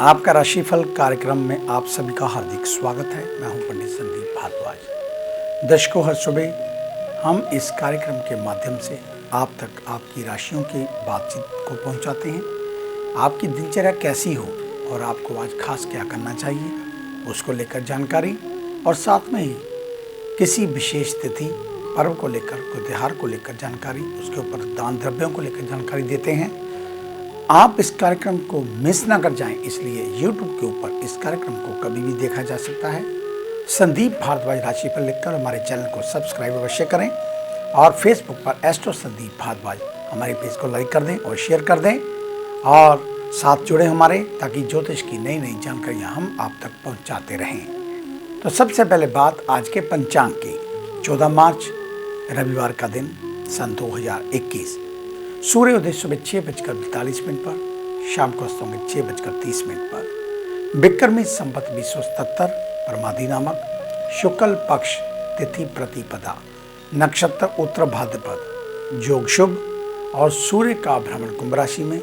आपका राशिफल कार्यक्रम में आप सभी का हार्दिक स्वागत है। मैं हूं पंडित संदीप भारद्वाज। दर्शकों, हर सुबह हम इस कार्यक्रम के माध्यम से आप तक आपकी राशियों की बातचीत को पहुंचाते हैं। आपकी दिनचर्या कैसी हो और आपको आज खास क्या करना चाहिए, उसको लेकर जानकारी, और साथ में ही किसी विशेष तिथि पर्व को लेकर, कोई त्योहार को लेकर जानकारी, उसके ऊपर दान द्रव्यों को लेकर जानकारी देते हैं। आप इस कार्यक्रम को मिस ना कर जाएं, इसलिए YouTube के ऊपर इस कार्यक्रम को कभी भी देखा जा सकता है। संदीप भारद्वाज राशिफल लिखकर हमारे चैनल को सब्सक्राइब अवश्य करें और फेसबुक पर एस्ट्रो संदीप भारद्वाज हमारे पेज को लाइक कर दें और शेयर कर दें और साथ जुड़े हमारे, ताकि ज्योतिष की नई नई जानकारियाँ हम आप तक पहुँचाते रहें। तो सबसे पहले बात आज के पंचांग की। 14 मार्च रविवार का दिन, सन 2021। सूर्योदय सुबह 6:42 पर, शाम को अस्त होंगे 6:30 पर। विक्रमी संवत 2077 परमादि नामक, शुक्ल पक्ष, तिथि प्रतिपदा, नक्षत्र उत्तर भाद्रपद, योग शुभ और सूर्य का भ्रमण कुंभ राशि में।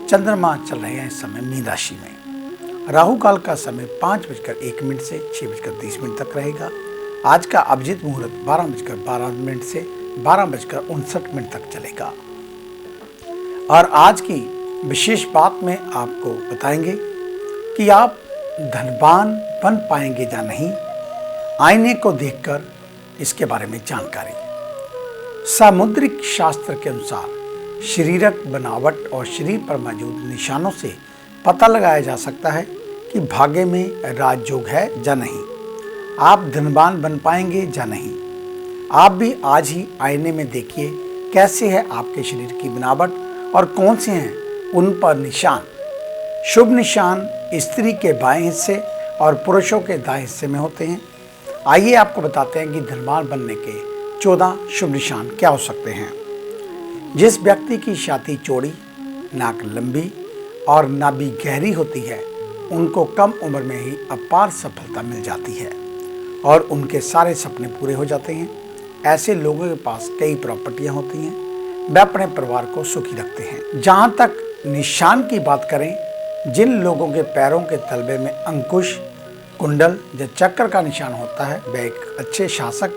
चंद्रमा चल रहे हैं इस समय मीन राशि में। राहु काल का समय 5:01 से 6:30 तक रहेगा। आज का अभिजीत मुहूर्त 12:12 से 12:59 तक चलेगा। और आज की विशेष बात में आपको बताएंगे कि आप धनवान बन पाएंगे या नहीं, आईने को देखकर इसके बारे में जानकारी। सामुद्रिक शास्त्र के अनुसार शरीरक बनावट और शरीर पर मौजूद निशानों से पता लगाया जा सकता है कि भाग्य में राजयोग है या नहीं, आप धनवान बन पाएंगे या नहीं। आप भी आज ही आईने में देखिए कैसे है आपके शरीर की बनावट और कौन से हैं उन पर निशान। शुभ निशान स्त्री के बाएं हिस्से और पुरुषों के दाएं हिस्से में होते हैं। आइए आपको बताते हैं कि धनवान बनने के 14 शुभ निशान क्या हो सकते हैं। जिस व्यक्ति की छाती चौड़ी, नाक लंबी और नाभि गहरी होती है, उनको कम उम्र में ही अपार सफलता मिल जाती है और उनके सारे सपने पूरे हो जाते हैं। ऐसे लोगों के पास कई प्रॉपर्टियां होती हैं, वे अपने परिवार को सुखी रखते हैं। जहाँ तक निशान की बात करें, जिन लोगों के पैरों के तलबे में अंकुश, कुंडल या चक्र का निशान होता है, वे एक अच्छे शासक,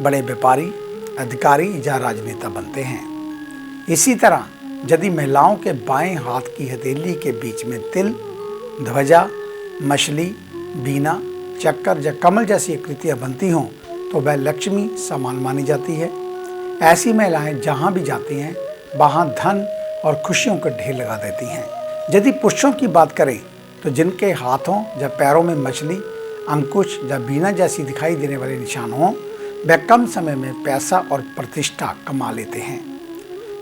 बड़े व्यापारी, अधिकारी या राजनेता बनते हैं। इसी तरह यदि महिलाओं के बाएं हाथ की हथेली के बीच में तिल, ध्वजा, मछली, बीना, चक्कर या कमल जैसी आकृतियाँ बनती हों तो वह लक्ष्मी समान मानी जाती है। ऐसी महिलाएं जहां भी जाती हैं वहां धन और खुशियों के ढेर लगा देती हैं। यदि पुरुषों की बात करें तो जिनके हाथों या पैरों में मछली, अंकुश या बीना जैसी दिखाई देने वाले निशान हों, वे कम समय में पैसा और प्रतिष्ठा कमा लेते हैं।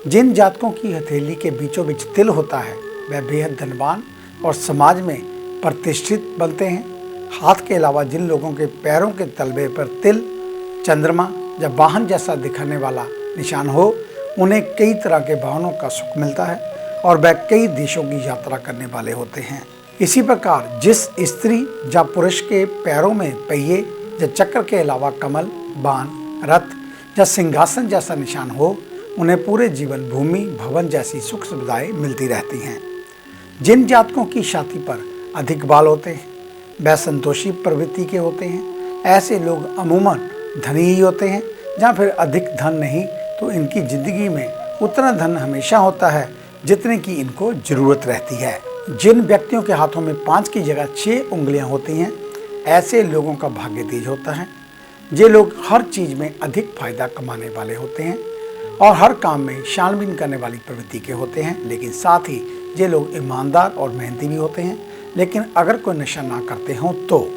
जिन जातकों की हथेली के बीचों बीच तिल होता है, वह बेहद धनवान और समाज में प्रतिष्ठित बनते हैं। हाथ के अलावा जिन लोगों के पैरों के तलबे पर तिल, चंद्रमा या वाहन जैसा दिखने वाला निशान हो, उन्हें कई तरह के वाहनों का सुख मिलता है और वह कई देशों की यात्रा करने वाले होते हैं। इसी प्रकार जिस स्त्री या पुरुष के पैरों में पहिए या चक्र के अलावा कमल, बाण, रथ या सिंहासन जैसा निशान हो, उन्हें पूरे जीवन भूमि, भवन जैसी सुख सुविधाएं मिलती रहती हैं। जिन जातकों की छाती पर अधिक बाल होते हैं, वह संतोषी प्रवृत्ति के होते हैं। ऐसे लोग अमूमन धनी ही होते हैं। जहाँ फिर अधिक धन नहीं तो इनकी जिंदगी में उतना धन हमेशा होता है जितने की इनको जरूरत रहती है। जिन व्यक्तियों के हाथों में 5 की जगह 6 उंगलियां होती हैं, ऐसे लोगों का भाग्य तेज होता है। ये लोग हर चीज में अधिक फायदा कमाने वाले होते हैं और हर काम में छानबीन करने वाली प्रवृत्ति के होते हैं, लेकिन साथ ही ये लोग ईमानदार और मेहनती भी होते हैं। लेकिन अगर कोई नशा ना करते हों तो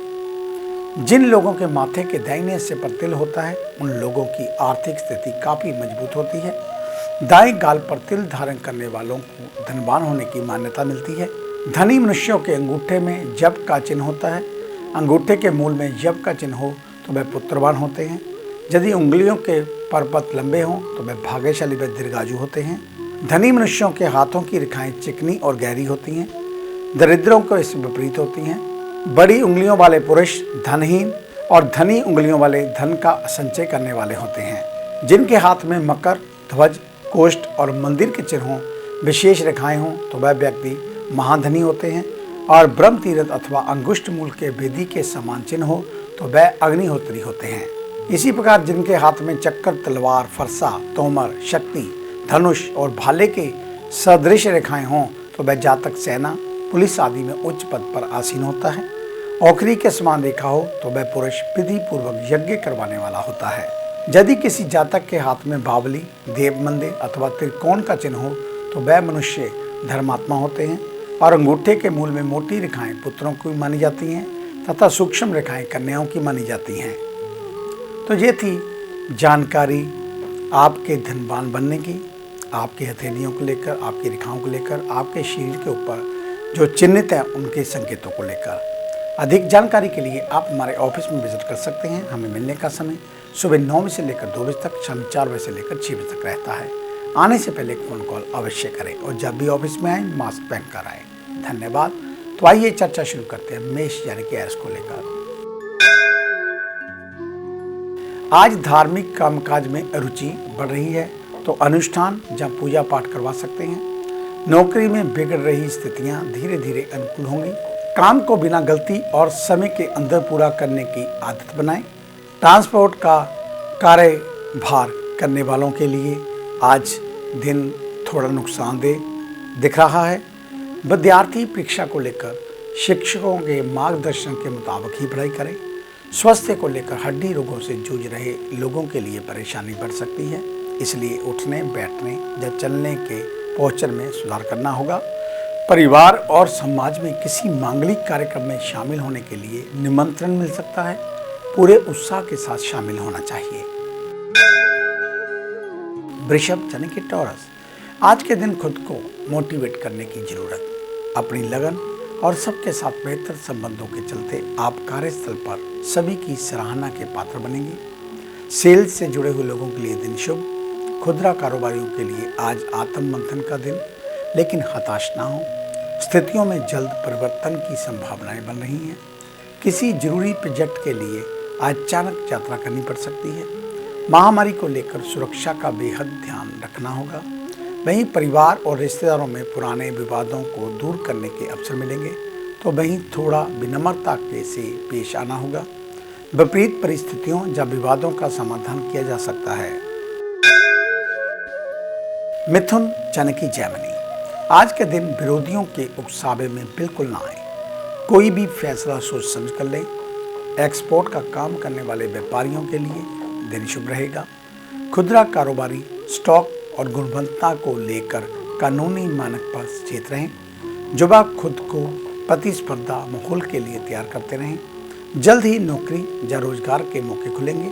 जिन लोगों के माथे के दाहिने हिस्से पर तिल होता है, उन लोगों की आर्थिक स्थिति काफ़ी मजबूत होती है। दाएं गाल पर तिल धारण करने वालों को धनवान होने की मान्यता मिलती है। धनी मनुष्यों के अंगूठे में जप का चिन्ह होता है। अंगूठे के मूल में जप का चिन्ह हो तो वह पुत्रवान होते हैं। यदि उंगलियों के परपत लंबे हों तो वह भाग्यशाली व दीर्घायु होते हैं। धनी मनुष्यों के हाथों की रेखाएं चिकनी और गहरी होती हैं। दरिद्रों को इससे विपरीत होती हैं। बड़ी उंगलियों वाले पुरुष धनहीन और धनी उंगलियों वाले धन का संचय करने वाले होते हैं। जिनके हाथ में मकर, ध्वज, कोष्ठ और मंदिर के चिन्ह हों, विशेष रेखाएं हों तो वह व्यक्ति महाधनी होते हैं। और ब्रह्म तीर्थ अथवा अंगुष्ठ मूल के वेदी के समान चिन्ह हो तो वह अग्निहोत्री होते हैं। इसी प्रकार जिनके हाथ में चक्कर, तलवार, फरसा, तोमर, शक्ति, धनुष और भाले के सदृश रेखाएं हों तो वह जातक सेना, पुलिस आदि में उच्च पद पर आसीन होता है। औखरी के समान रेखा हो तो वह पुरुष विधि पूर्वक यज्ञ करवाने वाला होता है। यदि किसी जातक के हाथ में बावली, देव मंदिर अथवा त्रिकोण का चिन्ह हो तो वह मनुष्य धर्मात्मा होते हैं। और अंगूठे के मूल में मोटी रेखाएं पुत्रों की मानी जाती हैं तथा सूक्ष्म रेखाएं कन्याओं की मानी जाती हैं। तो ये थी जानकारी आपके धनवान बनने की, आपकी हथेलियों को लेकर, आपकी रेखाओं को लेकर, आपके शरीर के ऊपर जो चिन्हित हैं उनके संकेतों को लेकर। अधिक जानकारी के लिए आप हमारे ऑफिस में विजिट कर सकते हैं। हमें मिलने का समय सुबह 9 बजे से लेकर 2 बजे तक, शाम 4 बजे से लेकर 6 बजे तक रहता है। आने से पहले एक फ़ोन कॉल अवश्य करें और जब भी ऑफिस में आए मास्क पहन कर आए। धन्यवाद। तो आइए चर्चा शुरू करते हैं मेष यानी कि एस को लेकर। आज धार्मिक कामकाज में रुचि बढ़ रही है तो अनुष्ठान या पूजा पाठ करवा सकते हैं। नौकरी में बिगड़ रही स्थितियां धीरे धीरे अनुकूल होंगी। काम को बिना गलती और समय के अंदर पूरा करने की आदत बनाएं। ट्रांसपोर्ट का कार्यभार करने वालों के लिए आज दिन थोड़ा नुकसानदेह दिख रहा है। विद्यार्थी परीक्षा को लेकर शिक्षकों के मार्गदर्शन के मुताबिक ही पढ़ाई करें। स्वास्थ्य को लेकर हड्डी रोगों से जूझ रहे लोगों के लिए परेशानी बढ़ सकती है, इसलिए उठने, बैठने या चलने के पोस्चर में सुधार करना होगा। परिवार और समाज में किसी मांगलिक कार्यक्रम में शामिल होने के लिए निमंत्रण मिल सकता है। पूरे उत्साह के साथ शामिल होना चाहिए। वृषभ यानी कि टॉरस, आज के दिन खुद को मोटिवेट करने की जरूरत। अपनी लगन और सबके साथ बेहतर संबंधों के चलते आप कार्यस्थल पर सभी की सराहना के पात्र बनेंगे। सेल्स से जुड़े हुए लोगों के लिए दिन शुभ। खुदरा कारोबारियों के लिए आज आत्म मंथन का दिन, लेकिन हताश ना हो। स्थितियों में जल्द परिवर्तन की संभावनाएं बन रही हैं। किसी जरूरी प्रोजेक्ट के लिए अचानक यात्रा करनी पड़ सकती है। महामारी को लेकर सुरक्षा का बेहद ध्यान रखना होगा। वहीं परिवार और रिश्तेदारों में पुराने विवादों को दूर करने के अवसर मिलेंगे, तो वहीं थोड़ा विनम्रता के से पेश आना होगा। विपरीत परिस्थितियों या विवादों का समाधान किया जा सकता है। मिथुन यानी कि जेमिनी, आज के दिन विरोधियों के उकसावे में बिल्कुल ना आए। कोई भी फैसला सोच समझ कर लें। एक्सपोर्ट का काम करने वाले व्यापारियों के लिए दिन शुभ रहेगा। खुदरा कारोबारी स्टॉक और गुणवत्ता को लेकर कानूनी मानक पर सचेत रहें। युवा खुद को प्रतिस्पर्धा माहौल के लिए तैयार करते रहें। जल्द ही नौकरी या रोजगार के मौके खुलेंगे।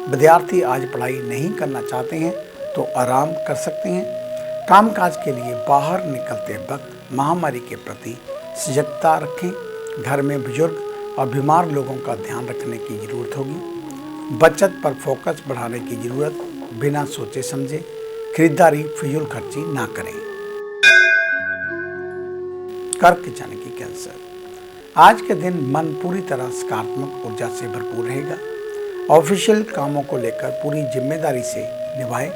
विद्यार्थी आज पढ़ाई नहीं करना चाहते हैं तो आराम कर सकते हैं। कामकाज के लिए बाहर निकलते वक्त महामारी के प्रति सजगता रखें। घर में बुजुर्ग और बीमार लोगों का ध्यान रखने की जरूरत होगी। बचत पर फोकस बढ़ाने की जरूरत। बिना सोचे समझे खरीदारी, फिजूल खर्ची ना करें। कर्क यानी कि कैंसर, आज के दिन मन पूरी तरह सकारात्मक ऊर्जा से भरपूर रहेगा। ऑफिशियल कामों को लेकर पूरी जिम्मेदारी से निभाएं।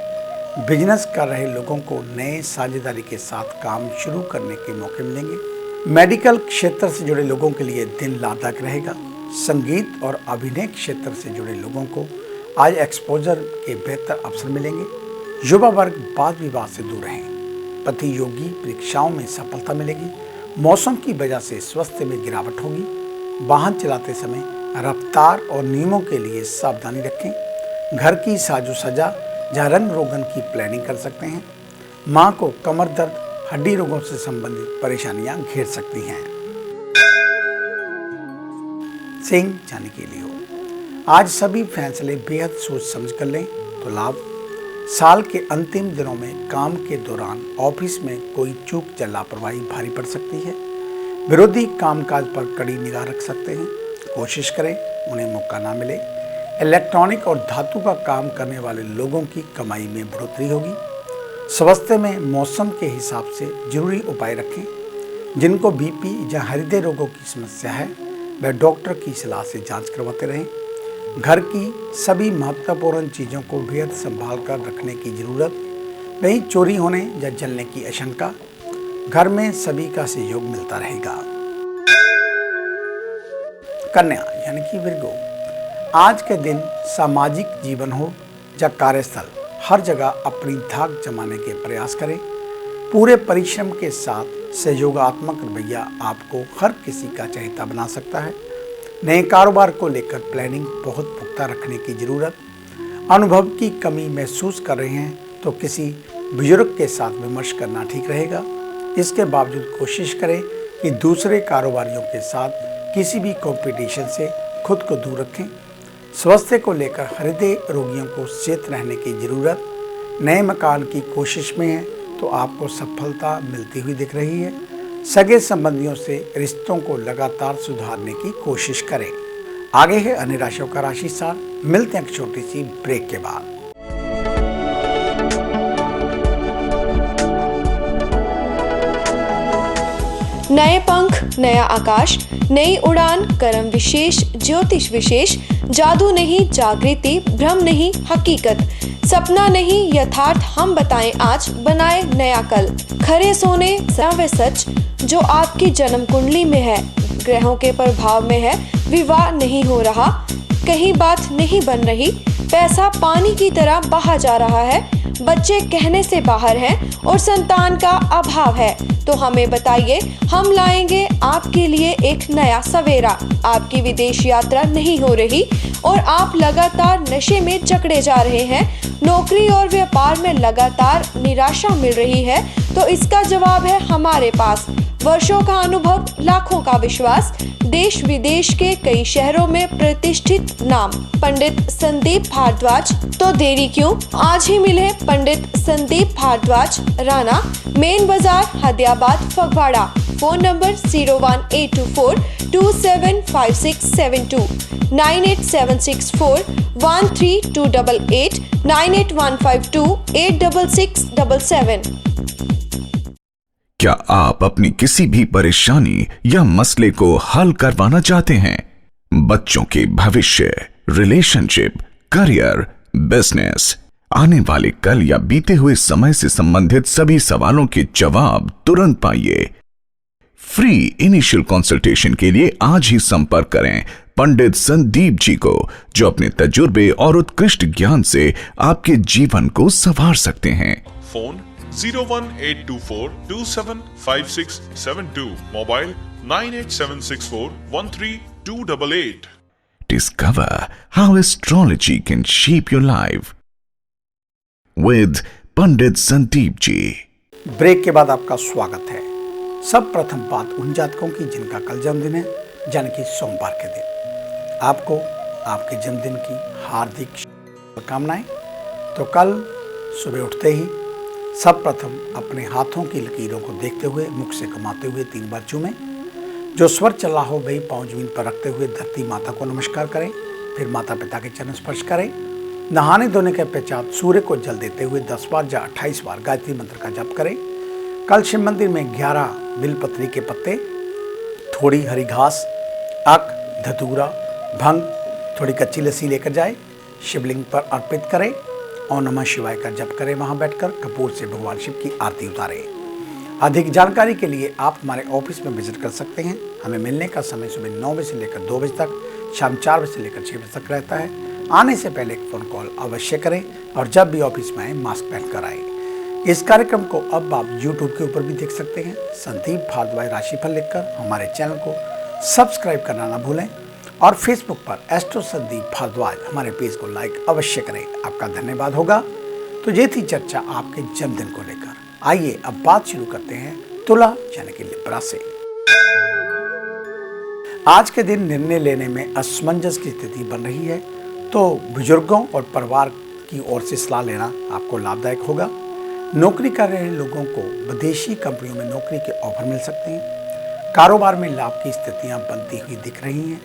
बिजनेस कर रहे लोगों को नए साझेदारी के साथ काम शुरू करने के मौके मिलेंगे। मेडिकल क्षेत्र से जुड़े लोगों के लिए दिन लाभदायक रहेगा। संगीत और अभिनय क्षेत्र से जुड़े लोगों को आज एक्सपोजर के बेहतर अवसर मिलेंगे। युवा वर्ग वाद विवाद से दूर रहें। प्रतियोगी परीक्षाओं में सफलता मिलेगी। मौसम की वजह से स्वास्थ्य में गिरावट होगी। वाहन चलाते समय रफ्तार और नियमों के लिए सावधानी रखें। घर की साजो सजा या रंग रोगन की प्लानिंग कर सकते हैं। मां को कमर दर्द, हड्डी रोगों से संबंधित परेशानियां घेर सकती हैं। सिंह यानी कि लियो, आज सभी फैसले बेहद सोच समझ कर लें तो लाभ। साल के अंतिम दिनों में काम के दौरान ऑफिस में कोई चूक या लापरवाही भारी पड़ सकती है। विरोधी कामकाज पर कड़ी निगाह रख सकते हैं। कोशिश करें उन्हें मौका ना मिले। इलेक्ट्रॉनिक और धातु का काम करने वाले लोगों की कमाई में बढ़ोतरी होगी। स्वास्थ्य में मौसम के हिसाब से जरूरी उपाय रखें। जिनको बीपी या हृदय रोगों की समस्या है वह डॉक्टर की सलाह से जांच करवाते रहें। घर की सभी महत्वपूर्ण चीज़ों को बेहद संभाल कर रखने की जरूरत। वहीं चोरी होने या जलने की आशंका। घर में सभी का सहयोग मिलता रहेगा। कन्या यानी कि विर्गो, आज के दिन सामाजिक जीवन हो या कार्यस्थल, हर जगह अपनी धाक जमाने के प्रयास करें। पूरे परिश्रम के साथ सहयोगात्मक रवैया आपको हर किसी का चहेता बना सकता है। नए कारोबार को लेकर प्लानिंग बहुत पुख्ता रखने की ज़रूरत। अनुभव की कमी महसूस कर रहे हैं तो किसी बुजुर्ग के साथ विमर्श करना ठीक रहेगा। इसके बावजूद कोशिश करें कि दूसरे कारोबारियों के साथ किसी भी कंपटीशन से खुद को दूर रखें। स्वास्थ्य को लेकर हृदय रोगियों को सचेत रहने की ज़रूरत। नए मकान की कोशिश में है तो आपको सफलता मिलती हुई दिख रही है। सगे संबंधियों से रिश्तों को लगातार सुधारने की कोशिश करें। आगे है अन्य राशियों का राशि सार। मिलते हैं एक छोटी सी ब्रेक के बाद। नए पंख, नया आकाश, नई उड़ान, कर्म विशेष, ज्योतिष विशेष, जादू नहीं जागृति, भ्रम नहीं हकीकत, सपना नहीं यथार्थ, हम बताएं आज, बनाए नया कल। खरे सोने व सच जो आपकी जन्म कुंडली में है, ग्रहों के प्रभाव में है, विवाह नहीं हो रहा, कहीं बात नहीं बन रही, पैसा पानी की तरह बहा जा रहा है, बच्चे कहने से बाहर हैं और संतान का अभाव है, तो हमें बताइए, हम लाएंगे आपके लिए एक नया सवेरा। आपकी विदेश यात्रा नहीं हो रही और आप लगातार नशे में जकड़े जा रहे हैं, नौकरी और व्यापार में लगातार निराशा मिल रही है, तो इसका जवाब है हमारे पास। वर्षों का अनुभव, लाखों का विश्वास, देश विदेश के कई शहरों में प्रतिष्ठित नाम पंडित संदीप भारद्वाज। तो देरी क्यों, आज ही मिले पंडित संदीप भारद्वाज, राणा, मेन बाजार, हदियाबाद, फगवाड़ा। Phone number 01824 275672, 9876413288, 98152 86677। क्या आप अपनी किसी भी परेशानी या मसले को हल करवाना चाहते हैं? बच्चों के भविष्य, रिलेशनशिप, करियर, बिजनेस, आने वाले कल या बीते हुए समय से संबंधित सभी सवालों के जवाब तुरंत पाइए। फ्री इनिशियल कंसल्टेशन के लिए आज ही संपर्क करें पंडित संदीप जी को, जो अपने तजुर्बे और उत्कृष्ट ज्ञान से आपके जीवन को संवार सकते हैं। Phone 01824275672, mobile 9876413288। Discover how astrology can shape your life with Pandit Sandeep ji. Break के बाद आपका स्वागत है। सब प्रथम बात उन जातकों की जिनका कल जन्मदिन है, यानी कि सोमवार के दिन। आपको आपके जन्मदिन की हार्दिक शुभकामनाएं। तो कल सुबह उठते ही सब प्रथम अपने हाथों की लकीरों को देखते हुए मुख से घुमाते हुए 3 बार चूमें। जो स्वर चला हो वही पांव जमीन पर रखते हुए धरती माता को नमस्कार करें। फिर माता पिता के चरण स्पर्श करें। नहाने धोने के पश्चात सूर्य को जल देते हुए 10 बार या 28 बार गायत्री मंत्र का जप करें। कल शिव मंदिर में 11 बिलपत्री के पत्ते, थोड़ी हरी घास, अक, धतूरा, भंग, थोड़ी कच्ची लस्सी लेकर जाए, शिवलिंग पर अर्पित करें और नमः शिवाय का जप करें। वहां बैठकर कपूर से भगवान शिव की आरती उतारें। अधिक जानकारी के लिए आप हमारे ऑफिस में विजिट कर सकते हैं। हमें मिलने का समय सुबह 9 बजे से लेकर 2 बजे तक, शाम 4 बजे से लेकर 6 बजे तक रहता है। आने से पहले एक फ़ोन कॉल अवश्य करें और जब भी ऑफिस में आए मास्क पहनकर आए। इस कार्यक्रम को अब आप YouTube के ऊपर भी देख सकते हैं। संदीप भारद्वाज राशिफल लिखकर हमारे चैनल को सब्सक्राइब करना ना भूलें और फेसबुक पर एस्ट्रो संदीप भारद्वाज हमारे पेज को लाइक अवश्य करें। आपका धन्यवाद होगा। तो ये थी चर्चा आपके जन्मदिन को लेकर। आइए अब बात शुरू करते हैं तुला यानी कि लिब्रा से। आज के दिन निर्णय लेने में असमंजस की स्थिति बन रही है, तो बुजुर्गों और परिवार की ओर से सलाह लेना आपको लाभदायक होगा। नौकरी कर रहे लोगों को विदेशी कंपनियों में नौकरी के ऑफर मिल सकते हैं। कारोबार में लाभ की स्थितियां बनती हुई दिख रही हैं।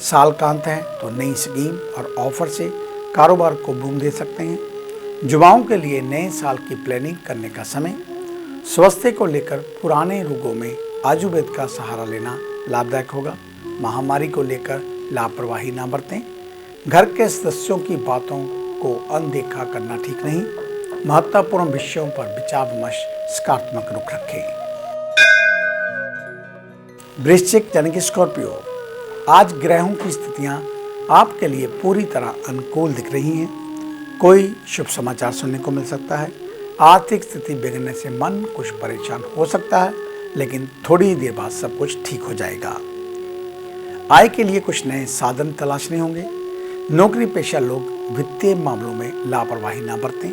साल का अंत है तो नई स्कीम और ऑफर से कारोबार को बूम दे सकते हैं। युवाओं के लिए नए साल की प्लानिंग करने का समय। स्वास्थ्य को लेकर पुराने रोगों में आयुर्वेद का सहारा लेना लाभदायक होगा। महामारी को लेकर लापरवाही ना बरतें। घर के सदस्यों की बातों को अनदेखा करना ठीक नहीं। महत्वपूर्ण विषयों पर विचार विमर्श सकारात्मक रुख रखें। वृश्चिक यानी कि स्कॉर्पियो, आज ग्रहों की स्थितियां आपके लिए पूरी तरह अनुकूल दिख रही हैं। कोई शुभ समाचार सुनने को मिल सकता है। आर्थिक स्थिति बिगड़ने से मन कुछ परेशान हो सकता है, लेकिन थोड़ी देर बाद सब कुछ ठीक हो जाएगा। आय के लिए कुछ नए साधन तलाशने होंगे। नौकरी पेशा लोग वित्तीय मामलों में लापरवाही ना बरतें।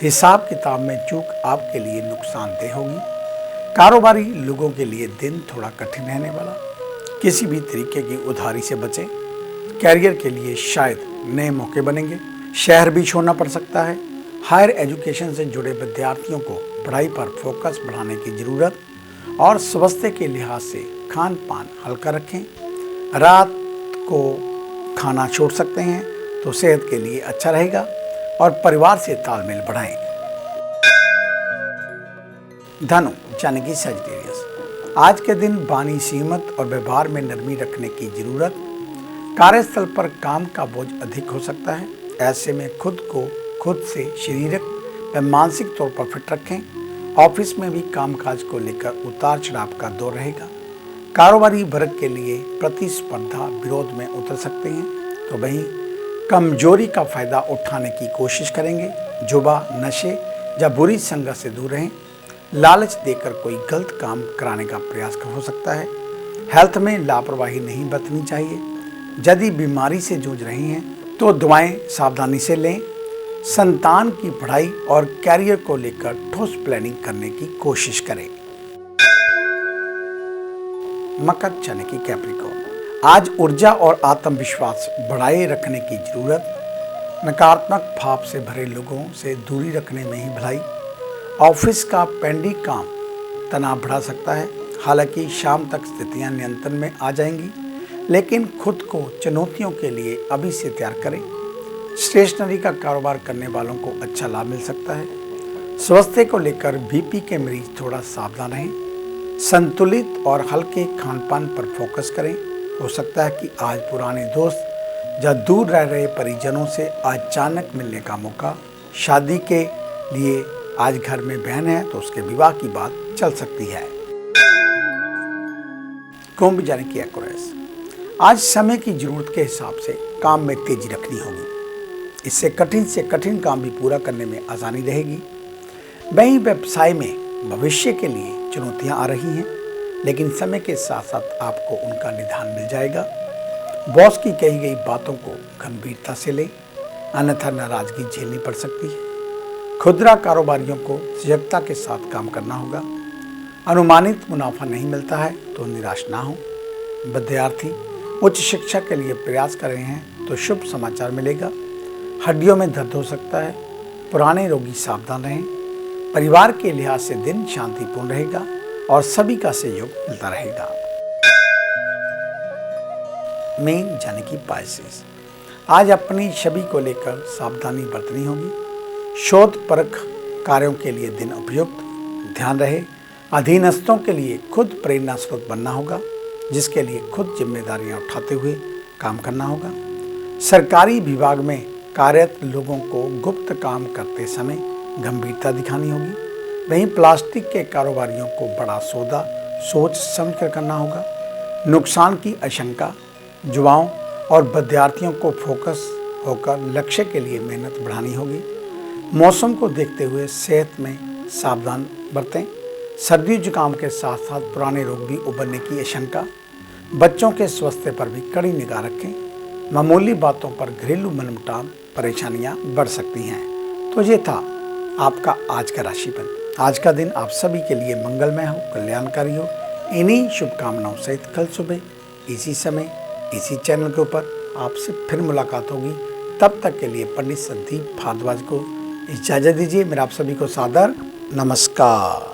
हिसाब किताब में चूक आपके लिए नुकसानदेह होगी। कारोबारी लोगों के लिए दिन थोड़ा कठिन रहने वाला। किसी भी तरीके की उधारी से बचें। कैरियर के लिए शायद नए मौके बनेंगे। शहर भी छोड़ना पड़ सकता है। हायर एजुकेशन से जुड़े विद्यार्थियों को पढ़ाई पर फोकस बढ़ाने की ज़रूरत और स्वास्थ्य के लिहाज से खान पान हल्का रखें। रात को खाना छोड़ सकते हैं तो सेहत के लिए अच्छा रहेगा और परिवार से तालमेल बढ़ाएं। धनु यानी कि सजिटेरियस, आज के दिन वाणी सीमत और व्यवहार में नरमी रखने की जरूरत। कार्यस्थल पर काम का बोझ अधिक हो सकता है। ऐसे में खुद से शारीरिक व मानसिक तौर पर फिट रखें। ऑफिस में भी कामकाज को लेकर उतार चढ़ाव का दौर रहेगा। कारोबारी वर्ग के लिए प्रतिस्पर्धा विरोध में उतर सकते हैं, तो वहीं कमजोरी का फायदा उठाने की कोशिश करेंगे। जुआ, नशे या बुरी संगत से दूर रहें। लालच देकर कोई गलत काम कराने का प्रयास हो सकता है। हेल्थ में लापरवाही नहीं बरतनी चाहिए। यदि बीमारी से जूझ रही हैं तो दवाएं सावधानी से लें। संतान की पढ़ाई और कैरियर को लेकर ठोस प्लानिंग करने की कोशिश करें। मकर यानी कि कैप्रिकॉर्न, आज ऊर्जा और आत्मविश्वास बढ़ाए रखने की जरूरत। नकारात्मक भाव से भरे लोगों से दूरी रखने में ही भलाई। ऑफिस का पेंडिंग काम तनाव बढ़ा सकता है। हालांकि शाम तक स्थितियां नियंत्रण में आ जाएंगी, लेकिन खुद को चुनौतियों के लिए अभी से तैयार करें। स्टेशनरी का कारोबार करने वालों को अच्छा लाभ मिल सकता है। स्वास्थ्य को लेकर बीपी के मरीज थोड़ा सावधान रहें। संतुलित और हल्के खानपान पर फोकस करें। हो सकता है कि आज पुराने दोस्त या दूर रह रहे परिजनों से अचानक मिलने का मौका। शादी के लिए आज घर में बहन है तो उसके विवाह की बात चल सकती है। कुंभ यानी कि एक्वेरियस, आज समय की जरूरत के हिसाब से काम में तेजी रखनी होगी। इससे कठिन से कठिन काम भी पूरा करने में आसानी रहेगी। वहीं व्यवसाय में भविष्य के लिए चुनौतियां आ रही हैं, लेकिन समय के साथ साथ आपको उनका निदान मिल जाएगा। बॉस की कही गई बातों को गंभीरता से लें, अन्यथा नाराजगी झेलनी पड़ सकती है। खुदरा कारोबारियों को सजगता के साथ काम करना होगा। अनुमानित मुनाफा नहीं मिलता है तो निराश ना हो। विद्यार्थी उच्च शिक्षा के लिए प्रयास कर रहे हैं तो शुभ समाचार मिलेगा। हड्डियों में दर्द हो सकता है। पुराने रोगी सावधान रहें। परिवार के लिहाज से दिन शांतिपूर्ण रहेगा और सभी का सहयोग मिलता रहेगा। मीन यानी कि पाइसेस, आज अपनी छवि को लेकर सावधानी बरतनी होगी। शोध परख कार्यों के लिए दिन उपयुक्त। ध्यान रहे, अधीनस्थों के लिए खुद प्रेरणा स्रोत बनना होगा, जिसके लिए खुद जिम्मेदारियां उठाते हुए काम करना होगा। सरकारी विभाग में कार्यरत लोगों को गुप्त काम करते समय गंभीरता दिखानी होगी। वहीं प्लास्टिक के कारोबारियों को बड़ा सौदा सोच समझ कर करना होगा। नुकसान की आशंका। युवाओं और विद्यार्थियों को फोकस होकर लक्ष्य के लिए मेहनत बढ़ानी होगी। मौसम को देखते हुए सेहत में सावधान बरतें। सर्दी जुकाम के साथ साथ पुराने रोग भी उभरने की आशंका। बच्चों के स्वास्थ्य पर भी कड़ी निगाह रखें। मामूली बातों पर घरेलू मनमुटाव परेशानियां बढ़ सकती हैं। तो ये था आपका आज का राशिफल। आज का दिन आप सभी के लिए मंगलमय हो, कल्याणकारी हो। इन्हीं शुभकामनाओं सहित कल सुबह इसी समय इसी चैनल के ऊपर आपसे फिर मुलाकात होगी। तब तक के लिए पंडित संदीप भारद्वाज को इजाज़त दीजिए। मेरा आप सभी को सादर नमस्कार।